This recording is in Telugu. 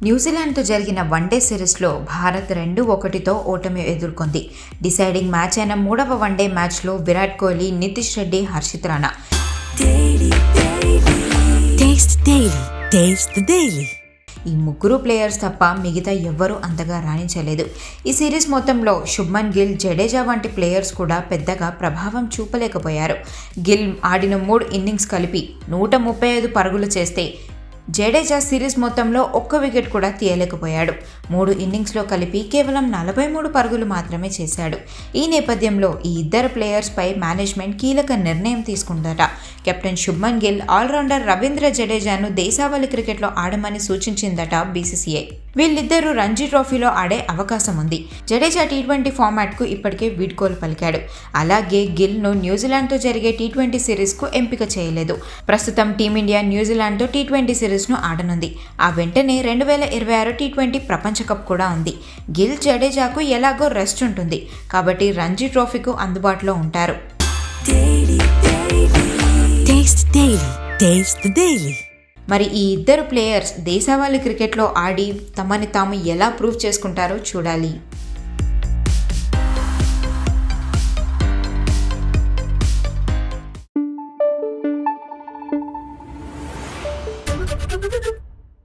న్యూజిలాండ్తో జరిగిన వన్డే సిరీస్లో భారత్ 2-1తో ఓటమి ఎదుర్కొంది. డిసైడింగ్ మ్యాచ్ అయిన మూడవ వన్డే మ్యాచ్లో విరాట్ కోహ్లీ, నితీష్ రెడ్డి, హర్షిత్ రాణా ఈ ముగ్గురు ప్లేయర్స్ తప్ప మిగతా ఎవ్వరూ అంతగా రాణించలేదు. ఈ సిరీస్ మొత్తంలో శుభ్మన్ గిల్, జడేజా వంటి ప్లేయర్స్ కూడా పెద్దగా ప్రభావం చూపలేకపోయారు. గిల్ ఆడిన 3 ఇన్నింగ్స్ కలిపి 135 పరుగులు చేస్తే జడేజా సిరీస్ మొత్తంలో ఒక్క వికెట్ కూడా తీయలేకపోయాడు. 3 ఇన్నింగ్స్లో కలిపి కేవలం 43 పరుగులు మాత్రమే చేశాడు. ఈ నేపథ్యంలో ఈ ఇద్దరు ప్లేయర్స్పై మేనేజ్మెంట్ కీలక నిర్ణయం తీసుకుందట. కెప్టెన్ శుభ్మన్ గిల్ ఆల్రౌండర్ రవీంద్ర జడేజాను దేశావళి క్రికెట్లో ఆడమని సూచించిందట బీసీసీఐ. వీళ్ళిద్దరూ రంజీ ట్రోఫీలో ఆడే అవకాశం ఉంది. జడేజా టీ20 ఫార్మాట్కు ఇప్పటికే వీడ్కోలు పలికాడు. అలాగే గిల్ను న్యూజిలాండ్తో జరిగే టీ20 సిరీస్కు ఎంపిక చేయలేదు. ప్రస్తుతం టీమిండియా న్యూజిలాండ్తో టీ20 సిరీస్ను ఆడనుంది. ఆ వెంటనే 2026 టీ20 ప్రపంచ కప్ కూడా ఉంది. గిల్, జడేజాకు ఎలాగో రెస్ట్ ఉంటుంది కాబట్టి రంజీ ట్రోఫీకు అందుబాటులో ఉంటారు. మరి ఈ ఇద్దరు ప్లేయర్స్ దేశవాళీ క్రికెట్లో ఆడి తమని తాము ఎలా ప్రూవ్ చేసుకుంటారో చూడాలి.